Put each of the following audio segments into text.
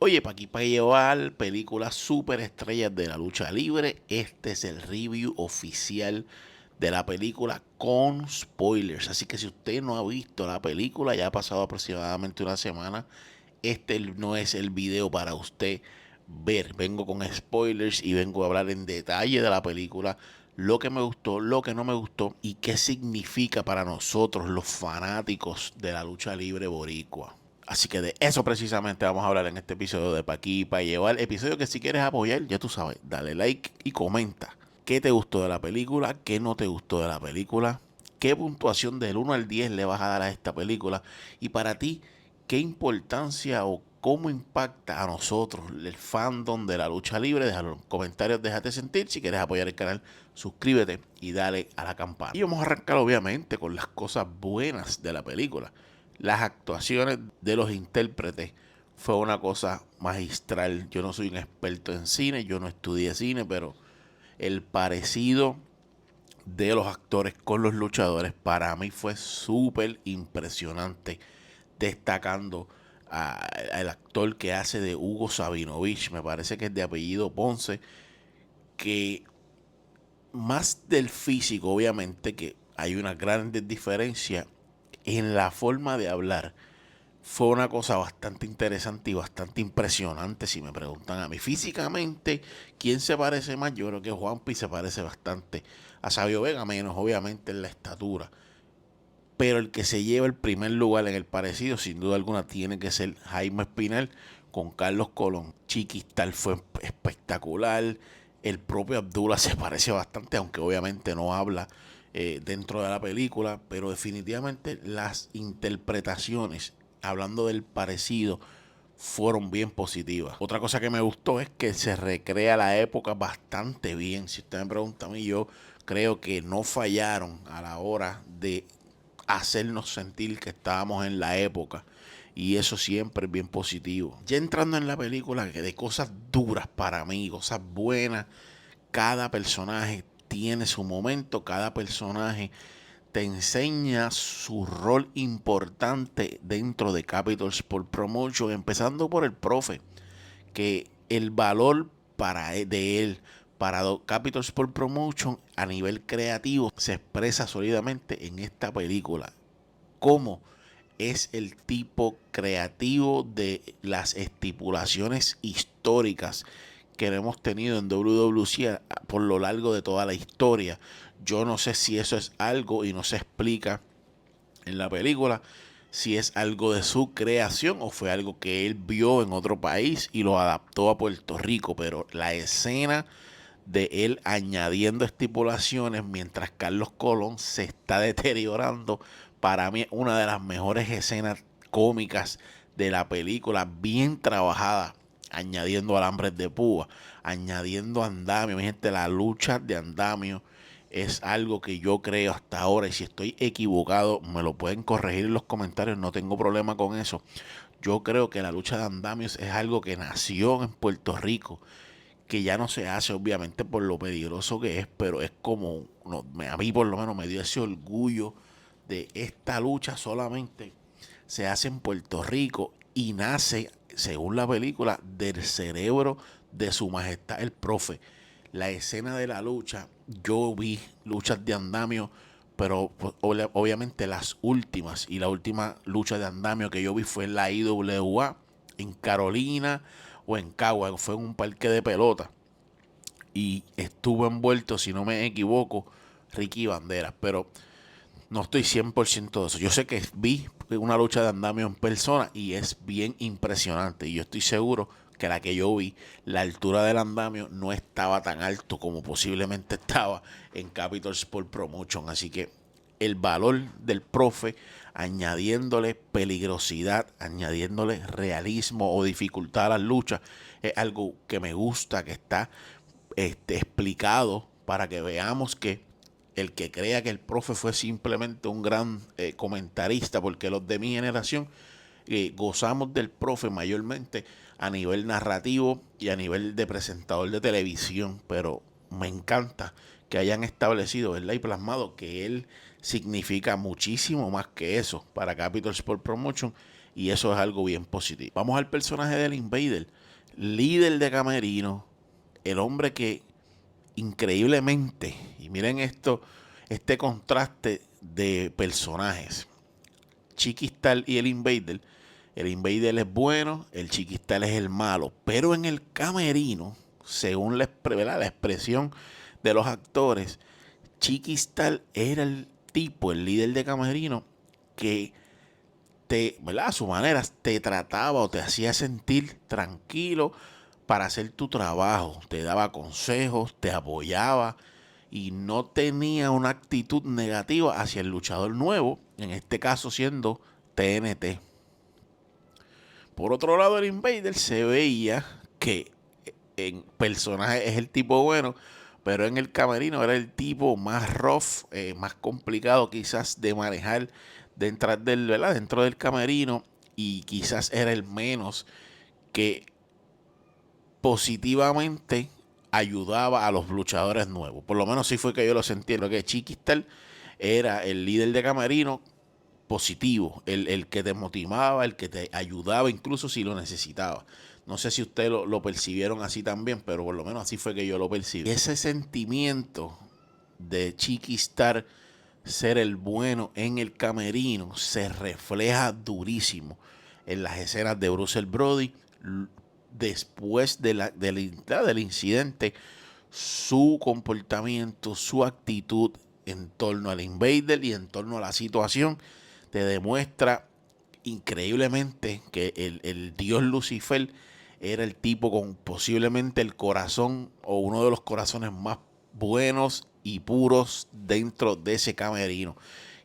Oye, pa' aquí para llevar películas super estrellas de la lucha libre. Este es el review oficial de la película con spoilers. Así que si usted no ha visto la película, ya ha pasado aproximadamente una semana, este no es el video para usted ver. Vengo con spoilers y vengo a hablar en detalle de la película, lo que me gustó, lo que no me gustó y qué significa para nosotros los fanáticos de la lucha libre boricua. Así que de eso precisamente vamos a hablar en este episodio de Pa' aquí, Pa' llevar. Episodio que si quieres apoyar, ya tú sabes, dale like y comenta. ¿Qué te gustó de la película? ¿Qué no te gustó de la película? ¿Qué puntuación del 1 al 10 le vas a dar a esta película? Y para ti, ¿qué importancia o cómo impacta a nosotros el fandom de la lucha libre? Déjalo en los comentarios, déjate sentir. Si quieres apoyar el canal, suscríbete y dale a la campana. Y vamos a arrancar obviamente con las cosas buenas de la película. Las actuaciones de los intérpretes fue una cosa magistral. Yo no soy un experto en cine, yo no estudié cine, pero el parecido de los actores con los luchadores para mí fue súper impresionante, destacando al actor que hace de Hugo Sabinovich, me parece que es de apellido Ponce, que más del físico, obviamente, que hay una gran diferencia en la forma de hablar. Fue una cosa bastante interesante y bastante impresionante, si me preguntan a mí. Físicamente, ¿quién se parece más? Yo creo que Juanpi se parece bastante a Sabio Vega, menos obviamente en la estatura. Pero el que se lleva el primer lugar en el parecido, sin duda alguna, tiene que ser Jaime Espinal con Carlos Colón. Chiquistal fue espectacular. El propio Abdullah se parece bastante, aunque obviamente no habla dentro de la película. Pero definitivamente las interpretaciones, hablando del parecido, fueron bien positivas. Otra cosa que me gustó es que se recrea la época bastante bien. Si usted me pregunta a mí, yo creo que no fallaron a la hora de hacernos sentir que estábamos en la época. Y eso siempre es bien positivo. Ya entrando en la película, que de cosas duras para mí, cosas buenas, cada personaje tiene su momento, cada personaje te enseña su rol importante dentro de Capitol Sport Promotion, empezando por el profe, que el valor de él para Capitol Sport Promotion a nivel creativo se expresa sólidamente en esta película. Cómo es el tipo creativo de las estipulaciones históricas que hemos tenido en WWC por lo largo de toda la historia. Yo no sé si eso es algo y no se explica en la película, si es algo de su creación o fue algo que él vio en otro país y lo adaptó a Puerto Rico, pero la escena de él añadiendo estipulaciones mientras Carlos Colón se está deteriorando, para mí una de las mejores escenas cómicas de la película, bien trabajada, añadiendo alambres de púa, añadiendo andamio. Mi gente, la lucha de andamio es algo que yo creo hasta ahora, y si estoy equivocado me lo pueden corregir en los comentarios, no tengo problema con eso. Yo creo que la lucha de andamios es algo que nació en Puerto Rico, que ya no se hace obviamente por lo peligroso que es, pero es como, no, a mí por lo menos me dio ese orgullo de esta lucha solamente se hace en Puerto Rico y nace, según la película, del cerebro de su majestad el profe. La escena de la lucha, yo vi luchas de andamio, pero pues, obviamente las últimas, y la última lucha de andamio que yo vi fue en la IWA, en Carolina o en Cagua, fue en un parque de pelota y estuvo envuelto, si no me equivoco, Ricky Banderas, pero no estoy 100% de eso. Yo sé que vi una lucha de andamio en persona y es bien impresionante. Y yo estoy seguro que la que yo vi, la altura del andamio no estaba tan alto como posiblemente estaba en Capitol Sport Promotion. Así que el valor del profe, añadiéndole peligrosidad, añadiéndole realismo o dificultad a las luchas, es algo que me gusta, que está explicado para que veamos que el que crea que el profe fue simplemente un gran comentarista, porque los de mi generación gozamos del profe mayormente a nivel narrativo y a nivel de presentador de televisión, pero me encanta que hayan establecido, ¿verdad?, y plasmado que él significa muchísimo más que eso para Capitol Sport Promotion y eso es algo bien positivo. Vamos al personaje del Invader, líder de camerino, el hombre que increíblemente, y miren esto, este contraste de personajes, Chiquistal y el Invader es bueno, el Chiquistal es el malo, pero en el camerino, según la expresión de los actores, Chiquistal era el tipo, el líder de camerino, que ¿verdad? A su manera te trataba o te hacía sentir tranquilo para hacer tu trabajo, te daba consejos, te apoyaba y no tenía una actitud negativa hacia el luchador nuevo, en este caso siendo TNT. Por otro lado, el Invader se veía que en personaje es el tipo bueno, pero en el camerino era el tipo más rough, más complicado quizás de manejar ¿verdad? Dentro del camerino, y quizás era el menos que positivamente ayudaba a los luchadores nuevos. Por lo menos sí fue que yo lo sentí. Lo que Chiquistal era el líder de camerino positivo, el que te motivaba, el que te ayudaba incluso si lo necesitaba. No sé si ustedes lo percibieron así también, pero por lo menos así fue que yo lo percibí. Ese sentimiento de Chiquistar ser el bueno en el camerino se refleja durísimo en las escenas de Bruce Brody después del incidente. Su comportamiento, su actitud en torno al Invader y en torno a la situación te demuestra increíblemente que el dios Lucifer era el tipo con posiblemente el corazón o uno de los corazones más buenos y puros dentro de ese camerino.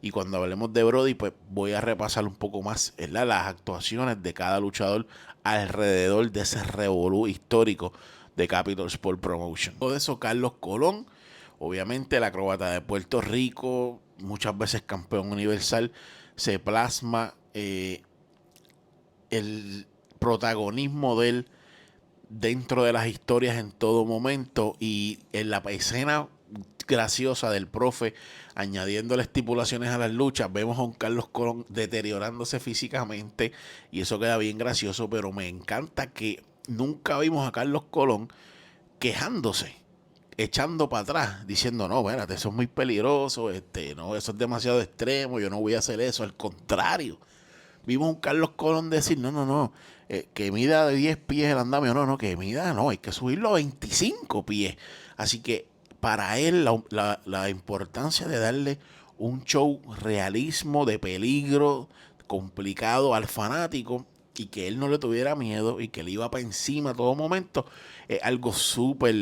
Y cuando hablemos de Brody, pues voy a repasar un poco más, ¿verdad?, las actuaciones de cada luchador alrededor de ese revolú histórico de Capitol Sport Promotion. Todo eso, Carlos Colón, obviamente el acróbata de Puerto Rico, muchas veces campeón universal, se plasma el protagonismo de él dentro de las historias en todo momento, y en la escena graciosa del profe añadiendo estipulaciones a las luchas, vemos a un Carlos Colón deteriorándose físicamente y eso queda bien gracioso, pero me encanta que nunca vimos a Carlos Colón quejándose, echando para atrás, diciendo, no, espérate, eso es muy peligroso, no, eso es demasiado extremo, yo no voy a hacer eso. Al contrario, vimos a un Carlos Colón decir, no, que mida de 10 pies el andamio, no, que mida, no, hay que subirlo a 25 pies. Así que para él la importancia de darle un show realismo, de peligro, complicado al fanático, y que él no le tuviera miedo y que le iba para encima a todo momento, es algo súper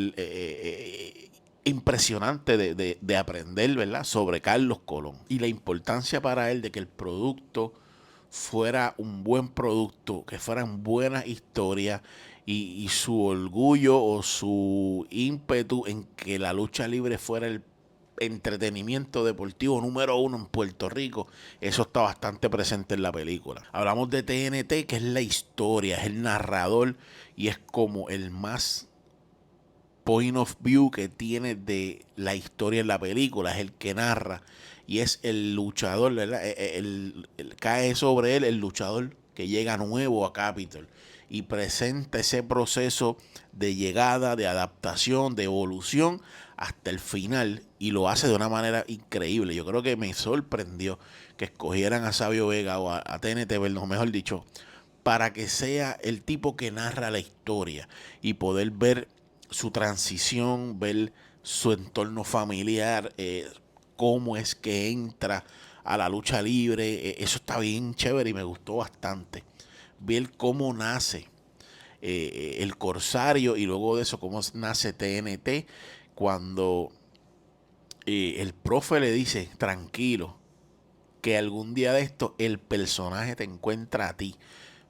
impresionante de aprender, ¿verdad?, sobre Carlos Colón. Y la importancia para él de que el producto fuera un buen producto, que fueran buenas historias, y su orgullo o su ímpetu en que la lucha libre fuera el entretenimiento deportivo número uno en Puerto Rico, eso está bastante presente en la película. Hablamos de TNT, que es la historia, es el narrador y es como el más point of view que tiene de la historia en la película, es el que narra y es el luchador, ¿verdad? Cae sobre él el luchador que llega nuevo a Capitol y presenta ese proceso de llegada, de adaptación, de evolución hasta el final, y lo hace de una manera increíble. Yo creo que me sorprendió que escogieran a Sabio Vega o a TNT, mejor dicho, para que sea el tipo que narra la historia y poder ver su transición, ver su entorno familiar, cómo es que entra a la lucha libre. Eso está bien chévere y me gustó bastante. Ver cómo nace el Corsario y luego de eso cómo nace TNT, cuando el profe le dice, tranquilo, que algún día de esto el personaje te encuentra a ti,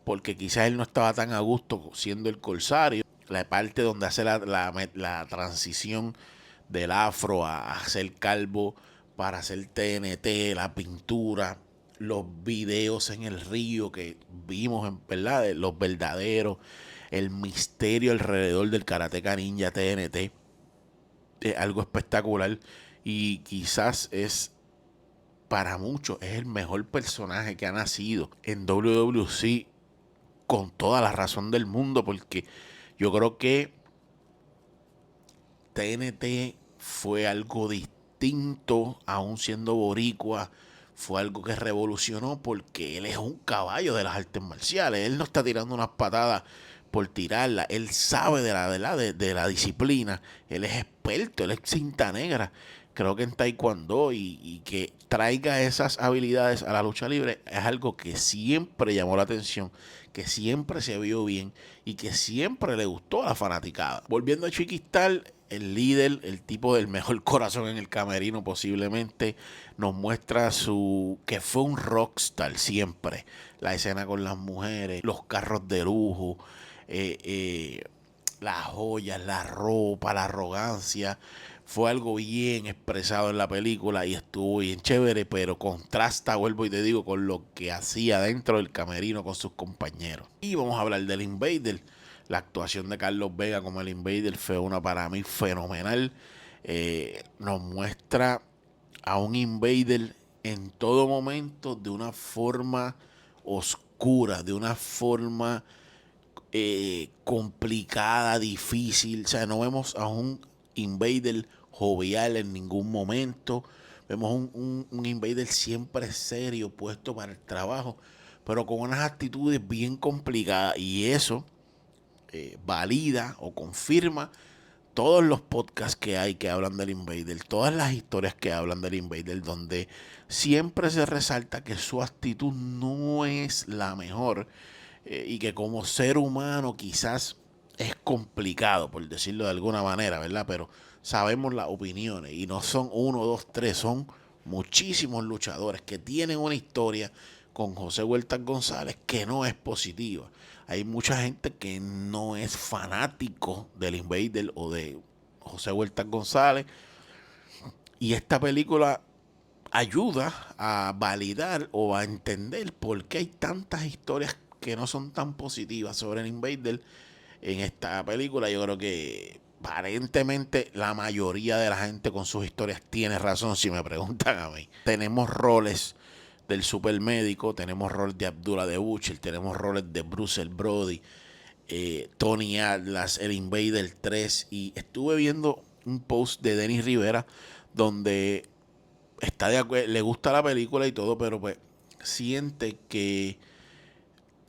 porque quizás él no estaba tan a gusto siendo el Corsario. La parte donde hace la transición del afro a ser calvo para hacer TNT, la pintura, los videos en el río que vimos, en verdad, los verdaderos, el misterio alrededor del Karateka Ninja TNT, algo espectacular, y quizás es para muchos es el mejor personaje que ha nacido en WWC, con toda la razón del mundo, porque yo creo que TNT fue algo distinto, aún siendo boricua, fue algo que revolucionó porque él es un caballo de las artes marciales. Él no está tirando unas patadas por tirarla, él sabe de la disciplina, él es experto, él es cinta negra, creo que en taekwondo, y que traiga esas habilidades a la lucha libre es algo que siempre llamó la atención, que siempre se vio bien y que siempre le gustó a la fanaticada. Volviendo a Chiquistal, el líder, el tipo del mejor corazón en el camerino posiblemente, nos muestra que fue un rockstar siempre. La escena con las mujeres, los carros de lujo, las joyas, la ropa, la arrogancia. Fue algo bien expresado en la película y estuvo bien chévere, pero contrasta, vuelvo y te digo, con lo que hacía dentro del camerino con sus compañeros. Y vamos a hablar del Invader. La actuación de Carlos Vega como el Invader fue una para mí fenomenal. Nos muestra a un Invader en todo momento de una forma oscura, de una forma complicada, difícil. O sea, no vemos a un Invader jovial en ningún momento. Vemos un Invader siempre serio, puesto para el trabajo, pero con unas actitudes bien complicadas. Y eso valida o confirma todos los podcasts que hay que hablan del Invader, todas las historias que hablan del Invader, donde siempre se resalta que su actitud no es la mejor, y que como ser humano quizás es complicado, por decirlo de alguna manera, ¿verdad? Pero sabemos las opiniones y no son uno, dos, tres, son muchísimos luchadores que tienen una historia con José Huertas González que no es positiva. Hay mucha gente que no es fanático del Invader o de José Huertas González, y esta película ayuda a validar o a entender por qué hay tantas historias que no son tan positivas sobre el Invader en esta película. Yo creo que aparentemente la mayoría de la gente con sus historias tiene razón, si me preguntan a mí. Tenemos roles del supermédico, tenemos roles de Abdullah de Butcher, tenemos roles de Bruce el Brody, Tony Atlas, el Invader 3, y estuve viendo un post de Denis Rivera donde está de acuerdo, le gusta la película y todo, pero pues siente que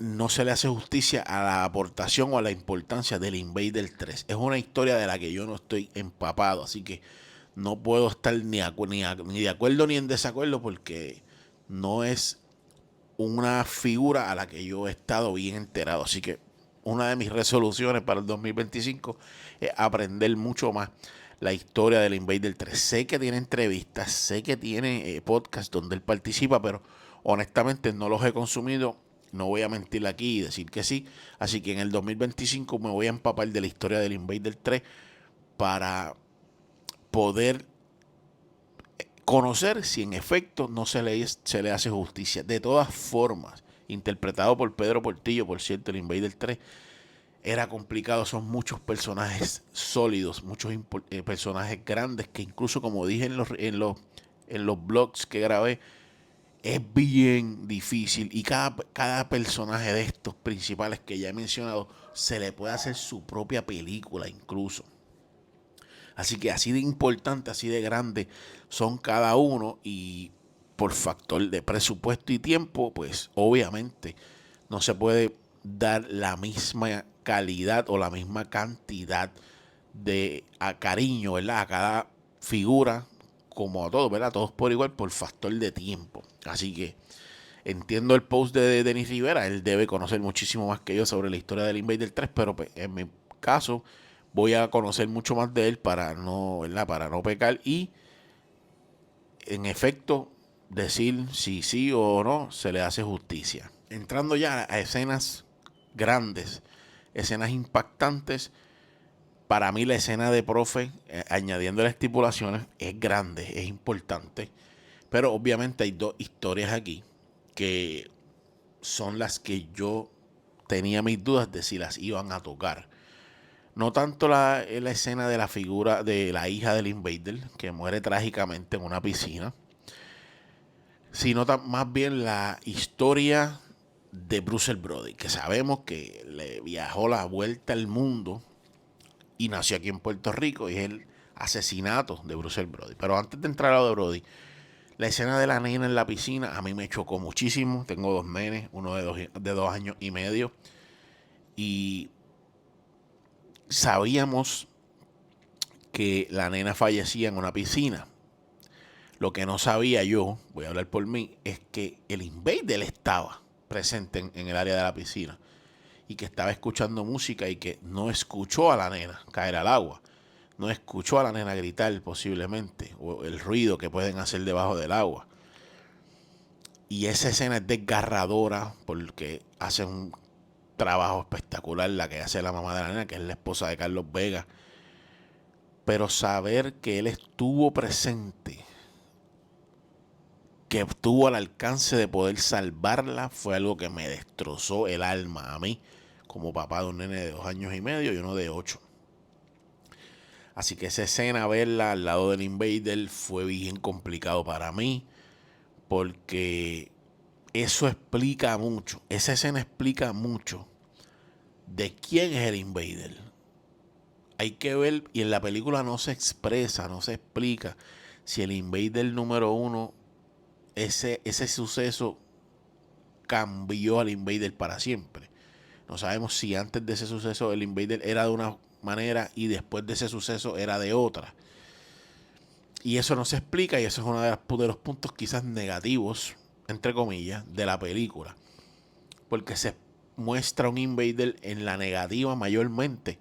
no se le hace justicia a la aportación o a la importancia del Invader 3. Es una historia de la que yo no estoy empapado, así que no puedo estar ni de acuerdo ni en desacuerdo, porque no es una figura a la que yo he estado bien enterado. Así que una de mis resoluciones para el 2025 es aprender mucho más la historia del Invader 3. Sé que tiene entrevistas, sé que tiene podcasts donde él participa, pero honestamente no los he consumido. No voy a mentir aquí y decir que sí. Así que en el 2025 me voy a empapar de la historia del Invader 3 para poder conocer si en efecto no se le hace justicia. De todas formas, interpretado por Pedro Portillo, por cierto, el Invader 3 era complicado. Son muchos personajes sólidos, muchos personajes grandes que incluso, como dije en los blogs que grabé, es bien difícil, y cada personaje de estos principales que ya he mencionado se le puede hacer su propia película incluso. Así que así de importante, así de grande son cada uno, y por factor de presupuesto y tiempo, pues obviamente no se puede dar la misma calidad o la misma cantidad de cariño, ¿verdad?, a cada figura, como a todos, ¿verdad? Todos por igual, por factor de tiempo. Así que entiendo el post de Denis Rivera. Él debe conocer muchísimo más que yo sobre la historia del Invader 3, pero pues, en mi caso voy a conocer mucho más de él para no, ¿verdad?, para no pecar y en efecto decir si sí o no se le hace justicia. Entrando ya a escenas grandes, escenas impactantes, para mí la escena de Profe, añadiendo las estipulaciones, es grande, es importante, pero obviamente hay dos historias aquí que son las que yo tenía mis dudas de si las iban a tocar. No tanto la escena de la figura de la hija del Invader, que muere trágicamente en una piscina, sino más bien la historia de Bruce Brody, que sabemos que le viajó la vuelta al mundo y nació aquí en Puerto Rico, y es el asesinato de Bruce Brody. Pero antes de entrar a lo de Brody, la escena de la nena en la piscina a mí me chocó muchísimo. Tengo dos nenes, uno de 2 años y medio, y sabíamos que la nena fallecía en una piscina. Lo que no sabía yo, voy a hablar por mí, es que el invader estaba presente en el área de la piscina y que estaba escuchando música y que no escuchó a la nena caer al agua. No escuchó a la nena gritar posiblemente, o el ruido que pueden hacer debajo del agua. Y esa escena es desgarradora porque hace un trabajo espectacular la que hace la mamá de la nena, que es la esposa de Carlos Vega. Pero saber que él estuvo presente, que estuvo al alcance de poder salvarla, fue algo que me destrozó el alma a mí, como papá de un nene de 2 años y medio y uno de 8. Así que esa escena, verla al lado del invader, fue bien complicado para mí, porque eso explica mucho. Esa escena explica mucho de quién es el invader. Hay que ver, y en la película no se expresa, no se explica si el invader número uno, ese suceso cambió al invader para siempre. No sabemos si antes de ese suceso el invader era de una manera y después de ese suceso era de otra. Y eso no se explica, y eso es uno de los puntos quizás negativos, entre comillas, de la película. Porque se muestra un invader en la negativa mayormente.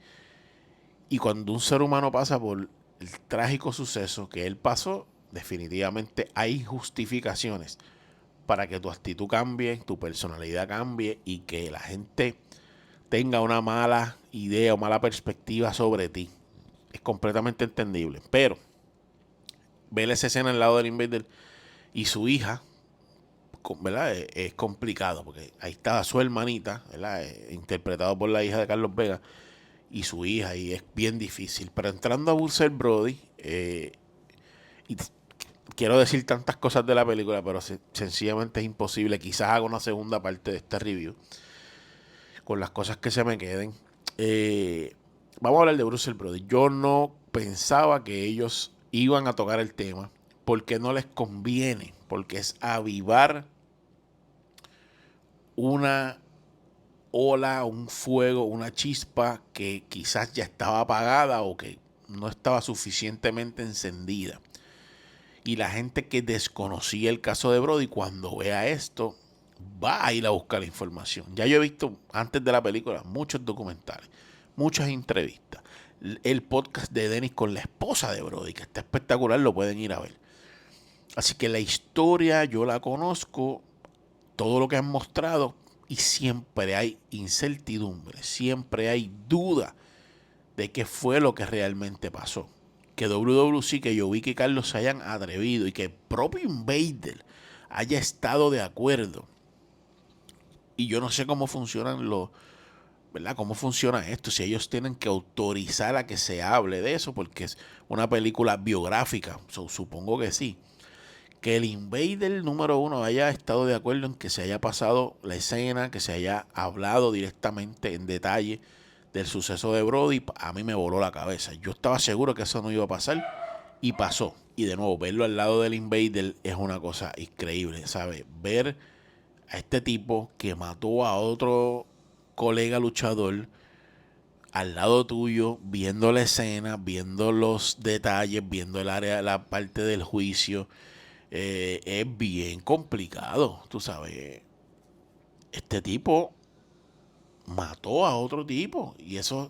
Y cuando un ser humano pasa por el trágico suceso que él pasó, definitivamente hay justificaciones para que tu actitud cambie, tu personalidad cambie y que la gente tenga una mala idea o mala perspectiva sobre ti. Es completamente entendible. Pero ver esa escena al lado del invader y su hija, ¿verdad? Es complicado porque ahí estaba su hermanita, ¿verdad? Interpretado por la hija de Carlos Vega y su hija, y es bien difícil. Pero entrando a Bruce Brody, y quiero decir tantas cosas de la película, pero sencillamente es imposible. Quizás haga una segunda parte de este review con las cosas que se me queden. Vamos a hablar de Bruce Brody. Yo no pensaba que ellos iban a tocar el tema porque no les conviene, porque es avivar una ola, un fuego, una chispa que quizás ya estaba apagada o que no estaba suficientemente encendida. Y la gente que desconocía el caso de Brody, cuando vea esto, va a ir a buscar la información. Ya yo he visto antes de la película muchos documentales, muchas entrevistas. El podcast de Dennis con la esposa de Brody, que está espectacular, lo pueden ir a ver. Así que la historia yo la conozco, todo lo que han mostrado, y siempre hay incertidumbre, siempre hay duda de qué fue lo que realmente pasó. Que WWC, que yo vi que Carlos se hayan atrevido y que el propio Invader haya estado de acuerdo. Y yo no sé cómo funcionan los, ¿verdad? ¿Cómo funciona esto? Si ellos tienen que autorizar a que se hable de eso, porque es una película biográfica, supongo que sí. Que el Invader número uno haya estado de acuerdo en que se haya pasado la escena, que se haya hablado directamente en detalle del suceso de Brody, a mí me voló la cabeza. Yo estaba seguro que eso no iba a pasar y pasó. Y de nuevo, verlo al lado del Invader es una cosa increíble, ¿sabes? Ver a este tipo que mató a otro colega luchador al lado tuyo, viendo la escena, viendo los detalles, viendo el área, la parte del juicio, es bien complicado, tú sabes. Este tipo mató a otro tipo y eso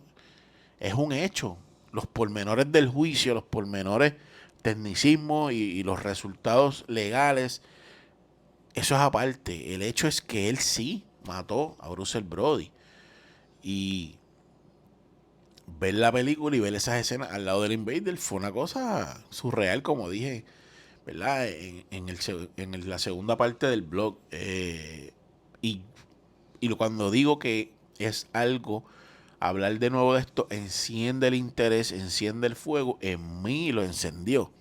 es un hecho. Los pormenores del juicio, los pormenores tecnicismo y los resultados legales, eso es aparte. El hecho es que él sí mató a Bruce Brody. Y ver la película y ver esas escenas al lado del Invader fue una cosa surreal, como dije, ¿verdad? En la segunda parte del blog. Y, cuando digo que es algo, hablar de nuevo de esto, enciende el interés, enciende el fuego, en mí lo encendió.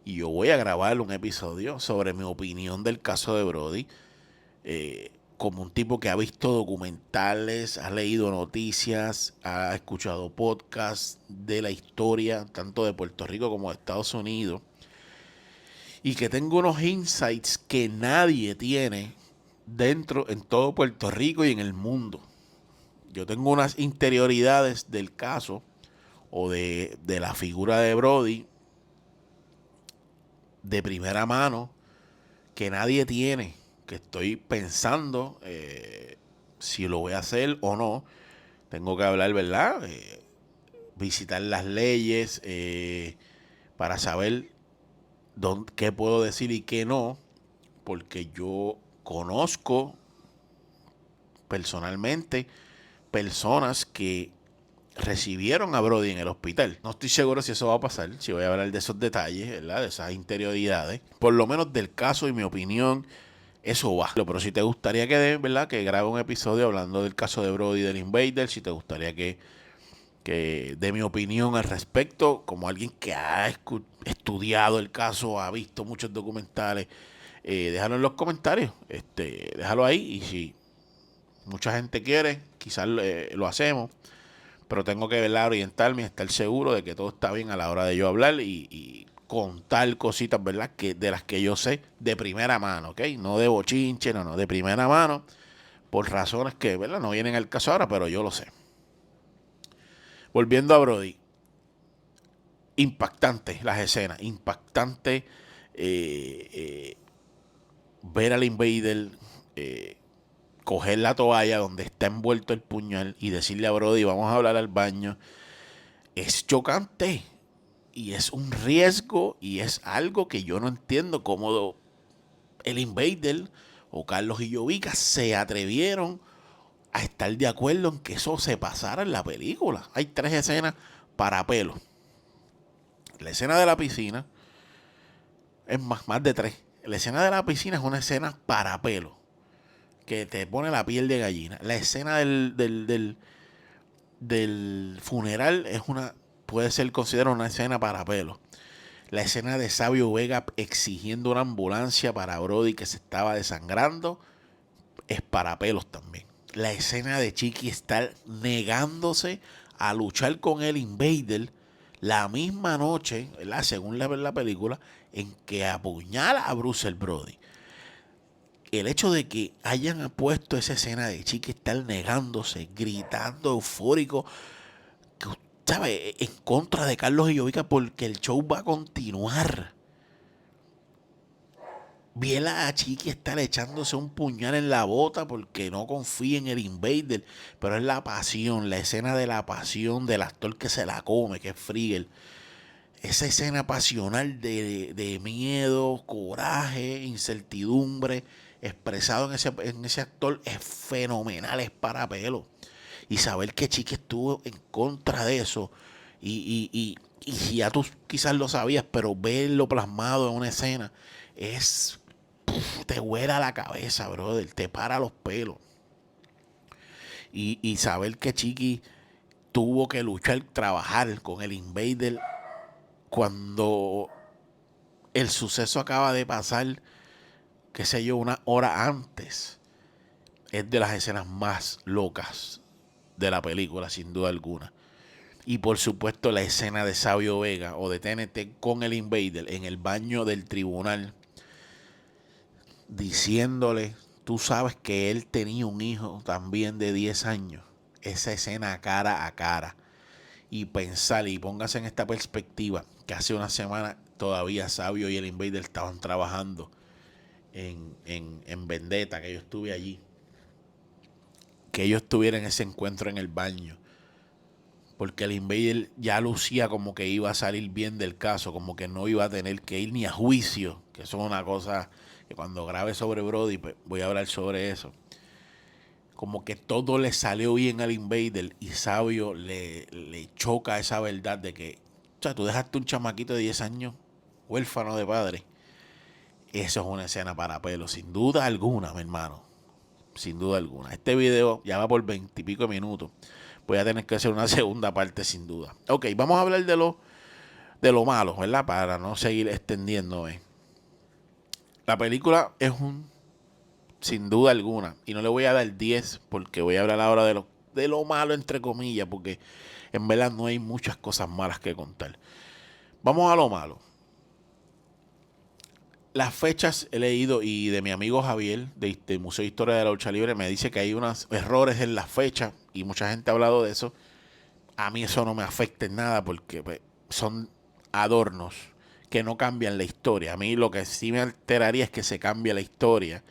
y yo voy a grabar un episodio sobre mi opinión del caso de Brody. Como un tipo que ha visto documentales, ha leído noticias, ha escuchado podcasts de la historia, tanto de Puerto Rico como de Estados Unidos, y que tengo unos insights que nadie tiene dentro, en todo Puerto Rico y en el mundo. Yo tengo unas interioridades del caso o de la figura de Brody de primera mano que nadie tiene, que estoy pensando si lo voy a hacer o no. Tengo que hablar, ¿verdad? Visitar las leyes para saber qué puedo decir y qué no, porque yo conozco personalmente personas que recibieron a Brody en el hospital. No estoy seguro si eso va a pasar, si voy a hablar de esos detalles, ¿verdad? De esas interioridades. Por lo menos del caso y mi opinión, eso va. Pero si te gustaría ¿verdad? Que grabe un episodio hablando del caso de Brody y del Invader, si te gustaría que dé mi opinión al respecto, como alguien que ha estudiado el caso, ha visto muchos documentales, déjalo en los comentarios, déjalo ahí, y si mucha gente quiere, quizás lo hacemos. Pero tengo que, ¿verdad?, orientarme y estar seguro de que todo está bien a la hora de yo hablar y contar cositas, ¿verdad?, de las que yo sé de primera mano, ¿ok? No de bochinche, no, de primera mano, por razones que, ¿verdad?, no vienen al caso ahora, pero yo lo sé. Volviendo a Brody, impactante las escenas, impactante ver al Invader coger la toalla donde está envuelto el puñal y decirle a Brody, vamos a hablar al baño. Es chocante y es un riesgo y es algo que yo no entiendo cómo el Invader o Carlos y Jovica se atrevieron a estar de acuerdo en que eso se pasara en la película. Hay 3 escenas para pelo. La escena de la piscina es más de 3. La escena de la piscina es una escena para pelo que te pone la piel de gallina. La escena del funeral puede ser considerada una escena para pelo. La escena de Sabio Vega exigiendo una ambulancia para Brody que se estaba desangrando es para pelos también. La escena de Chiqui estar negándose a luchar con el Invader la misma noche, ¿verdad?, según la película, en que apuñala a Bruce el Brody. El hecho de que hayan puesto esa escena de Chiqui estar negándose, gritando eufórico, ¿sabes?, en contra de Carlos y Jovica porque el show va a continuar. Vi a Chiqui estar echándose un puñal en la bota porque no confía en el Invader. Pero es la pasión, la escena de la pasión del actor que se la come, que es Frigel. Esa escena pasional de miedo, coraje, incertidumbre, expresado en ese actor es fenomenal, es para pelo. Y saber que Chiqui estuvo en contra de eso y si ya tú quizás lo sabías, pero verlo plasmado en una escena te huela la cabeza, brother, te para los pelos. Y saber que Chiqui tuvo que luchar, trabajar con el Invader cuando el suceso acaba de pasar, qué sé yo, una hora antes, es de las escenas más locas de la película, sin duda alguna. Y por supuesto la escena de Sabio Vega o de TNT con el Invader en el baño del tribunal, diciéndole, tú sabes que él tenía un hijo también de 10 años. Esa escena cara a cara. Y pensar y póngase en esta perspectiva que hace una semana todavía Sabio y el Invader estaban trabajando en Vendetta, que yo estuve allí. Que ellos tuvieran ese encuentro en el baño. Porque el Invader ya lucía como que iba a salir bien del caso, como que no iba a tener que ir ni a juicio, que eso es una cosa que cuando grabe sobre Brody, pues voy a hablar sobre eso. Como que todo le salió bien al Invader y Sabio le choca esa verdad de que, o sea, tú dejaste un chamaquito de 10 años huérfano de padre. Eso es una escena para pelo, sin duda alguna, mi hermano. Sin duda alguna. Este video ya va por 20 y pico minutos. Voy a tener que hacer una segunda parte sin duda. Ok, vamos a hablar de lo malo, ¿verdad? Para no seguir extendiéndome. La película es sin duda alguna, y no le voy a dar 10 porque voy a hablar ahora de lo malo, entre comillas, porque en verdad no hay muchas cosas malas que contar. Vamos a lo malo. Las fechas he leído y de mi amigo Javier del Museo de Historia de la Lucha Libre me dice que hay unos errores en las fechas y mucha gente ha hablado de eso. A mí eso no me afecta en nada porque pues, son adornos que no cambian la historia. A mí lo que sí me alteraría es que se cambie la historia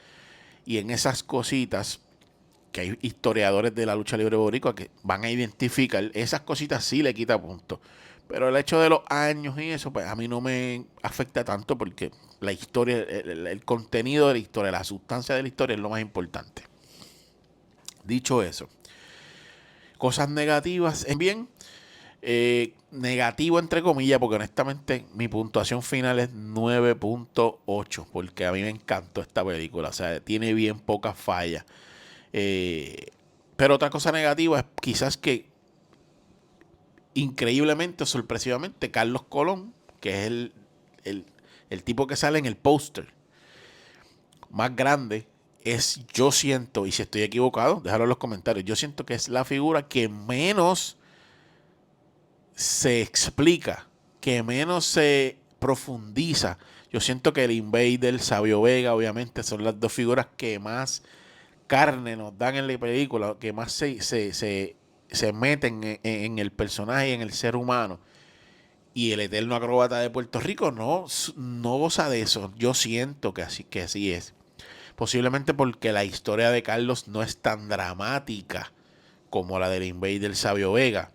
y en esas cositas que hay historiadores de la lucha libre boricua que van a identificar, esas cositas sí le quita puntos. Pero el hecho de los años y eso, pues a mí no me afecta tanto porque la historia, el contenido de la historia, la sustancia de la historia es lo más importante. Dicho eso, cosas negativas, es bien, negativo entre comillas, porque honestamente mi puntuación final es 9.8, porque a mí me encantó esta película, o sea, tiene bien pocas fallas. Pero otra cosa negativa es quizás que increíblemente o sorpresivamente Carlos Colón, que es el tipo que sale en el póster más grande, yo siento, y si estoy equivocado, déjalo en los comentarios, yo siento que es la figura que menos se explica, que menos se profundiza. Yo siento que el Invader, Sabio Vega, obviamente, son las dos figuras que más carne nos dan en la película, que más se meten en el personaje y en el ser humano. Y el eterno acróbata de Puerto Rico no goza de eso. Yo siento que así es. Posiblemente porque la historia de Carlos no es tan dramática como la del Invader Sabio Vega.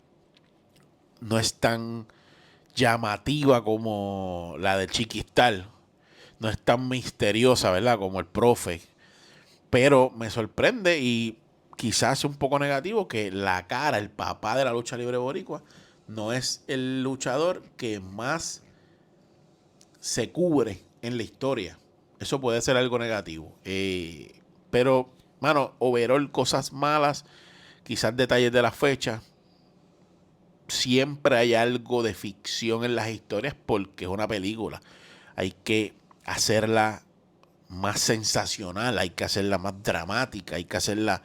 No es tan llamativa como la de Chiquistal. No es tan misteriosa, ¿verdad? Como el profe. Pero me sorprende y quizás un poco negativo que la cara, el papá de la lucha libre boricua, no es el luchador que más se cubre en la historia. Eso puede ser algo negativo. Pero, mano, overall, cosas malas, quizás detalles de la fecha. Siempre hay algo de ficción en las historias porque es una película. Hay que hacerla más sensacional, hay que hacerla más dramática, hay que hacerla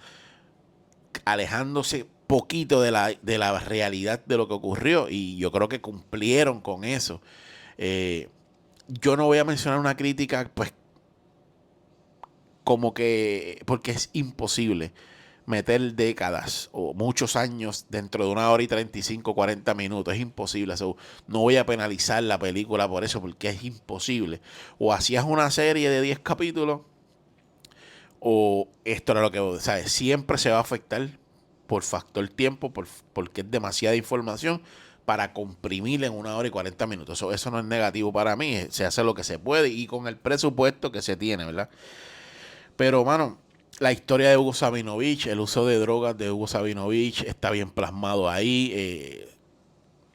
alejándose poquito de la realidad de lo que ocurrió y yo creo que cumplieron con eso. Yo no voy a mencionar una crítica, pues como que, porque es imposible meter décadas o muchos años dentro de 1 hora y 35, 40 minutos. Es imposible. So, no voy a penalizar la película por eso, porque es imposible. O hacías una serie de 10 capítulos, o esto era lo que, ¿sabes? Siempre se va a afectar por factor tiempo, porque es demasiada información para comprimir en 1 hora y 40 minutos. Eso no es negativo para mí. Se hace lo que se puede y con el presupuesto que se tiene, ¿verdad? Pero, mano, la historia de Hugo Sabinovich, el uso de drogas de Hugo Sabinovich está bien plasmado ahí.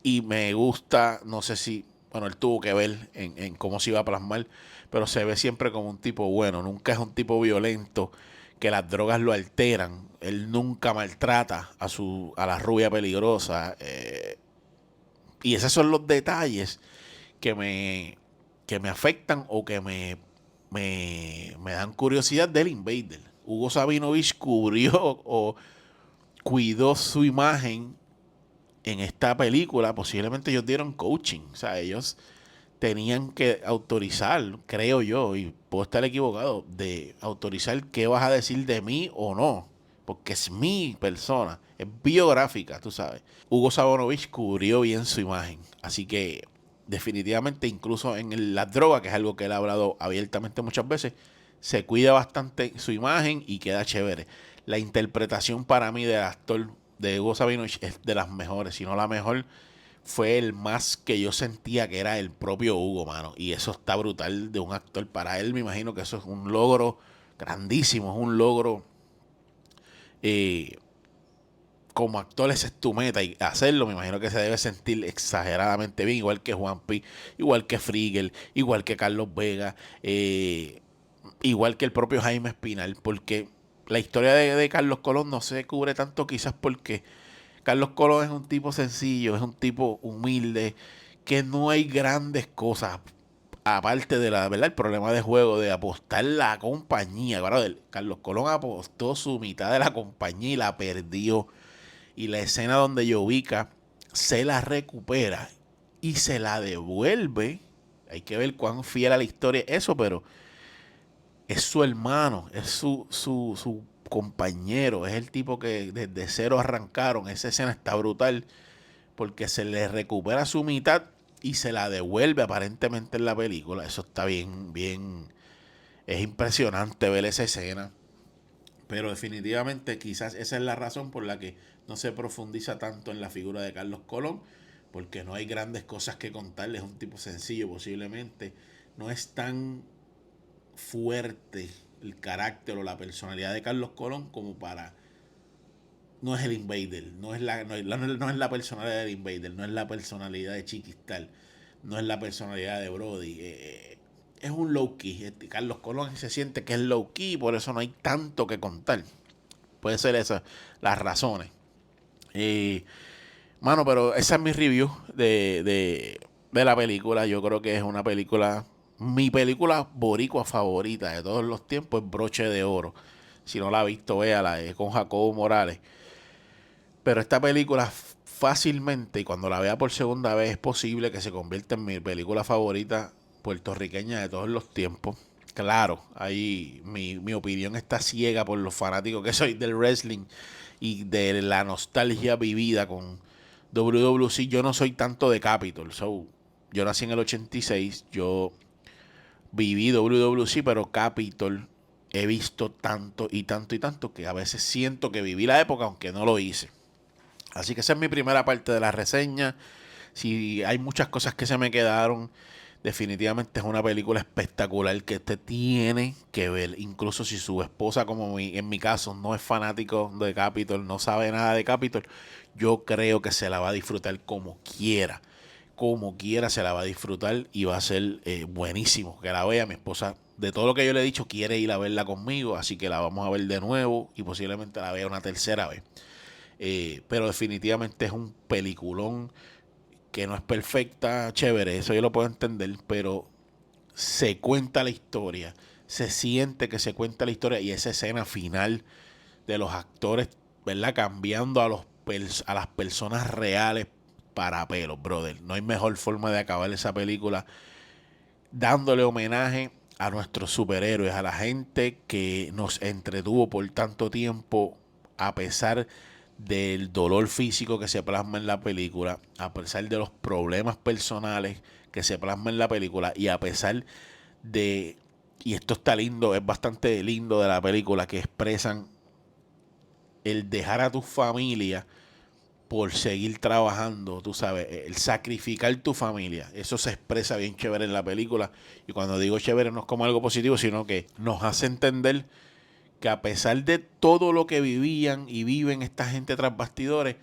Y me gusta, no sé si, bueno, él tuvo que ver en cómo se iba a plasmar, pero se ve siempre como un tipo bueno. Nunca es un tipo violento que las drogas lo alteran. Él nunca maltrata a la rubia peligrosa. Y esos son los detalles que me afectan o que me dan curiosidad del Invader. Hugo Sabinovich cubrió o cuidó su imagen en esta película. Posiblemente ellos dieron coaching. O sea, ellos tenían que autorizar, creo yo, y puedo estar equivocado, de autorizar qué vas a decir de mí o no. Porque es mi persona, es biográfica, tú sabes. Hugo Sabinovich cubrió bien su imagen. Así que definitivamente, incluso en las drogas, que es algo que él ha hablado abiertamente muchas veces, se cuida bastante su imagen y queda chévere. La interpretación para mí del actor de Hugo Sabinovich es de las mejores, si no la mejor. Fue el más que yo sentía que era el propio Hugo, mano. Y eso está brutal de un actor. Para él me imagino que eso es un logro grandísimo, es un logro eh, como actor, esa es tu meta y hacerlo me imagino que se debe sentir exageradamente bien, igual que Juan P, igual que Frigel, igual que Carlos Vega, igual que el propio Jaime Espinal, porque la historia de Carlos Colón no se cubre tanto quizás porque Carlos Colón es un tipo sencillo, es un tipo humilde, que no hay grandes cosas. Aparte de la verdad, el problema de juego de apostar la compañía. Brother, Carlos Colón apostó su mitad de la compañía y la perdió. Y la escena donde Jovica se la recupera y se la devuelve. Hay que ver cuán fiel a la historia es eso, pero es su hermano, es su compañero, es el tipo que desde cero arrancaron. Esa escena está brutal porque se le recupera su mitad y se la devuelve aparentemente en la película. Eso está bien, bien. Es impresionante ver esa escena. Pero definitivamente quizás esa es la razón por la que no se profundiza tanto en la figura de Carlos Colón, porque no hay grandes cosas que contarle. Es un tipo sencillo posiblemente. No es tan fuerte el carácter o la personalidad de Carlos Colón como para... No es el Invader, no es la personalidad del Invader, no es la personalidad de Chiquistal, no es la personalidad de Brody. Es un low key. Carlos Colón se siente que es low key y por eso no hay tanto que contar. Puede ser esas las razones. Mano, pero esa es mi review de la película. Yo creo que es una película, mi película boricua favorita de todos los tiempos es Broche de Oro. Si no la ha visto, véala, es con Jacobo Morales. Pero esta película fácilmente, y cuando la vea por segunda vez, es posible que se convierta en mi película favorita puertorriqueña de todos los tiempos. Claro, ahí mi opinión está ciega por los fanáticos que soy del wrestling y de la nostalgia vivida con WWC. Yo no soy tanto de Capitol. Yo nací en el 86, yo viví WWC, pero Capitol he visto tanto y tanto y tanto que a veces siento que viví la época aunque no lo hice. Así que esa es mi primera parte de la reseña. Si hay muchas cosas que se me quedaron, definitivamente es una película espectacular que usted tiene que ver. Incluso si su esposa, como en mi caso, no es fanático de Capitol, no sabe nada de Capitol, yo creo que se la va a disfrutar como quiera. Como quiera se la va a disfrutar y va a ser buenísimo que la vea. Mi esposa, de todo lo que yo le he dicho, quiere ir a verla conmigo, así que la vamos a ver de nuevo y posiblemente la vea una tercera vez. Pero definitivamente es un peliculón que no es perfecta, chévere, eso yo lo puedo entender, pero se cuenta la historia, se siente que se cuenta la historia y esa escena final de los actores, ¿verdad? Cambiando a las personas reales para pelos, brother. No hay mejor forma de acabar esa película dándole homenaje a nuestros superhéroes, a la gente que nos entretuvo por tanto tiempo a pesar del dolor físico que se plasma en la película, a pesar de los problemas personales que se plasma en la película y a pesar de, y esto está lindo, es bastante lindo de la película, que expresan el dejar a tu familia por seguir trabajando, tú sabes, el sacrificar tu familia, eso se expresa bien chévere en la película. Y cuando digo chévere no es como algo positivo, sino que nos hace entender que a pesar de todo lo que vivían y viven esta gente tras bastidores,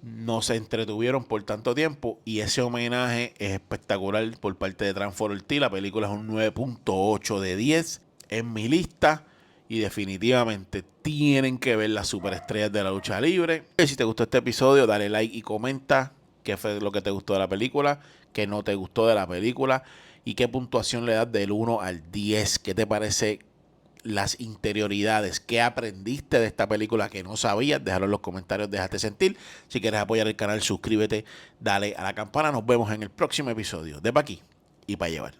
no se entretuvieron por tanto tiempo y ese homenaje es espectacular por parte de Transform Ortiz. La película es un 9.8 de 10 en mi lista y definitivamente tienen que ver las superestrellas de la lucha libre. Si te gustó este episodio, dale like y comenta qué fue lo que te gustó de la película, qué no te gustó de la película y qué puntuación le das del 1 al 10. ¿Qué te parece las interioridades? ¿Qué aprendiste de esta película que no sabías? Déjalo en los comentarios, déjate sentir. Si quieres apoyar el canal, suscríbete, dale a la campana. Nos vemos en el próximo episodio de Pa' Aquí y Pa' Llevar.